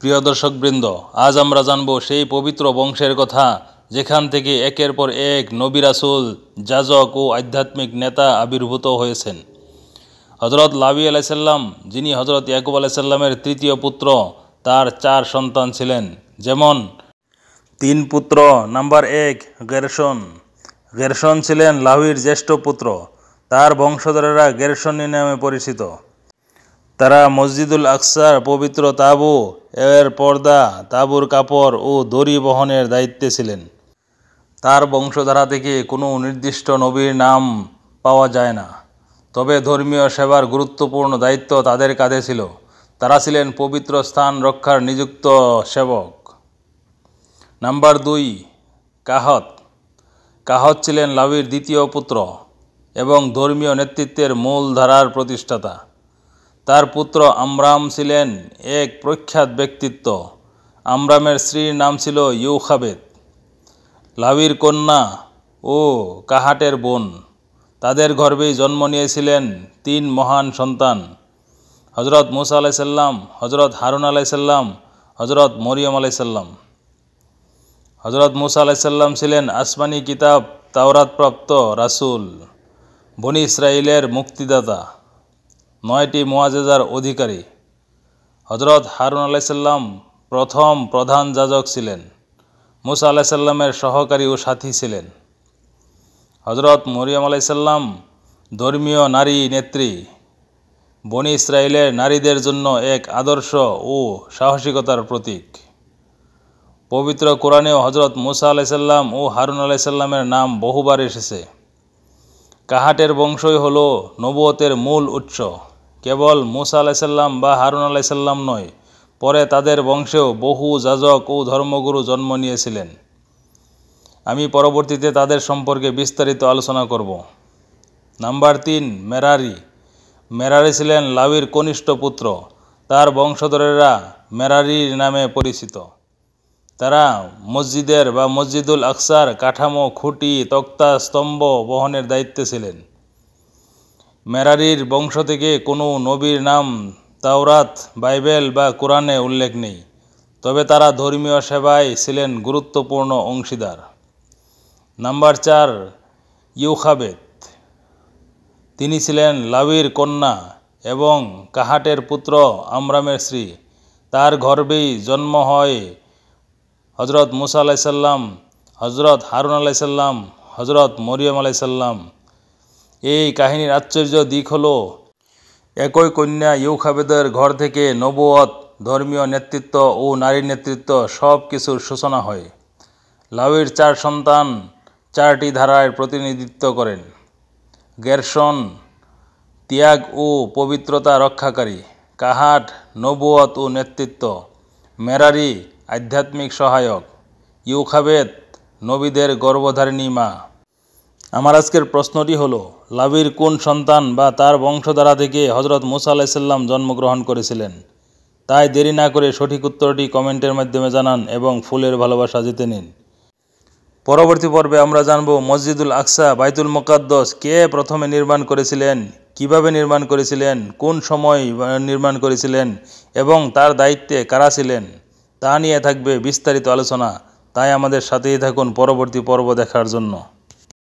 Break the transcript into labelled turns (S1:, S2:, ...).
S1: প্রিয় দর্শকবৃন্দ, আজ আমরা জানব সেই পবিত্র বংশের কথা যেখান থেকে একের পর এক নবী রাসূল, যাজক ও আধ্যাত্মিক নেতা আবির্ভূত হয়েছেন। হজরত লাবী আলাইসাল্লাম, যিনি হজরত ইয়াকুব আলাইসাল্লামের তৃতীয় পুত্র, তার 4 সন্তান ছিলেন। যেমন 3 পুত্র। নাম্বার 1 গেরশন। গেরশন ছিলেন লাবীর জ্যেষ্ঠ পুত্র। তার বংশধরেরা গেরশনী নামে পরিচিত। তারা মসজিদুল আকসার পবিত্র তাঁবু এর পর্দা, তাঁবুর কাপড় ও দড়ি বহনের দায়িত্বে ছিলেন। তার বংশধারা থেকে কোনো নির্দিষ্ট নবীর নাম পাওয়া যায় না, তবে ধর্মীয় সেবার গুরুত্বপূর্ণ দায়িত্ব তাদের কাঁধে ছিল। তারা ছিলেন পবিত্র স্থান রক্ষার নিযুক্ত সেবক। নাম্বার 2 কাহত। কাহত ছিলেন লাবীর দ্বিতীয় পুত্র এবং ধর্মীয় নেতৃত্বের মূল ধারার প্রতিষ্ঠাতা। তার পুত্র আমরাম ছিলেন এক প্রখ্যাত ব্যক্তিত্ব। আমরামের স্ত্রীর নাম ছিল ইউখাবেদ, লাবীর কন্যা ও কাহাটের বোন। তাদের গর্ভেই জন্ম নিয়েছিলেন 3 মহান সন্তান: হজরত মুসা আলাইসাল্লাম, হজরত হারুন আলাইসাল্লাম, হজরত মরিয়ম আলাইসাল্লাম। হজরত মুসা আলাইসাল্লাম ছিলেন আসমানি কিতাব তাওরাত প্রাপ্ত রাসূল, বনি ইসরাইলের মুক্তিদাতা, 9টি মুআজিজার অধিকারী। হজরত হারুন আলাইসাল্লাম প্রথম প্রধান যাজক ছিলেন, মুসা আলাইসাল্লামের সহকারী ও সাথী ছিলেন। হজরত মরিয়ম আলাইসাল্লাম ধর্মীয় নারী নেত্রী, বনি ইসরাইলের নারীদের জন্য এক আদর্শ ও সাহসিকতার প্রতীক। পবিত্র কোরআনেও হজরত মুসা আলাইসাল্লাম ও হারুন আলাইসাল্লামের নাম বহুবার এসেছে। কাহাটের বংশই হল নবুয়তের মূল উৎস। কেবল মুসা আলাইসাল্লাম বা হারুন আলাইসাল্লাম নয়, পরে তাদের বংশেও বহু যাজক ও ধর্মগুরু জন্ম নিয়েছিলেন। আমি পরবর্তীতে তাদের সম্পর্কে বিস্তারিত আলোচনা করব। নাম্বার 3 মেরারি। মেরারি ছিলেন লাবীর কনিষ্ঠ পুত্র। তার বংশধরেরা মেরারি নামে পরিচিত। তারা মসজিদের বা মসজিদুল আকসার কাঠামো, খুঁটি, তক্তা, স্তম্ভ বহনের দায়িত্বে ছিলেন। মেরারির বংশ থেকে কোনো নবীর নাম তাওরাত, বাইবেল বা কোরআনে উল্লেখ নেই, তবে তারা ধর্মীয় সেবায় ছিলেন গুরুত্বপূর্ণ অংশীদার। নাম্বার 4 ইউখাবেদ। তিনি ছিলেন লাবীর কন্যা এবং কাহাটের পুত্র আমরামের স্ত্রী। তার গর্ভেই জন্ম হয় হজরত মুসা আলাইসাল্লাম, হজরত হারুন আলাইসাল্লাম, হজরত মরিয়ম আলাইসাল্লাম। এই কাহিনীর আশ্চর্য দিক হলো, একই কন্যা ইউখাবেদের ঘর থেকে নবুয়ত, ধর্মীয় নেতৃত্ব ও নারী নেতৃত্ব সব কিছুর সূচনা হয়। লাবীর 4 সন্তান 4টি ধারায় প্রতিনিধিত্ব করেন। গেরশন ত্যাগ ও পবিত্রতা রক্ষাকারী, কাহাট নবুয়ত ও নেতৃত্ব, মেরারি আধ্যাত্মিক সহায়ক, ইউখাবেদ নবীদের গর্ভধারিণী মা। আমার আজকের প্রশ্নটি হলো, লাবীর কোন সন্তান বা তার বংশধারা থেকে হজরত মুসা আলাইসাল্লাম জন্মগ্রহণ করেছিলেন? তাই দেরি না করে সঠিক উত্তরটি কমেন্টের মাধ্যমে জানান এবং ফুলের ভালোবাসা জিতে নিন। পরবর্তী পর্বে আমরা জানব মসজিদুল আকসা, বাইতুল মুকাদ্দাস কে প্রথমে নির্মাণ করেছিলেন, কিভাবে নির্মাণ করেছিলেন, কোন সময় নির্মাণ করেছিলেন এবং তার দায়িত্বে কারা ছিলেন। তা নিয়ে থাকবে বিস্তারিত আলোচনা। তাই আমাদের সাথেই থাকুন পরবর্তী পর্ব দেখার জন্য।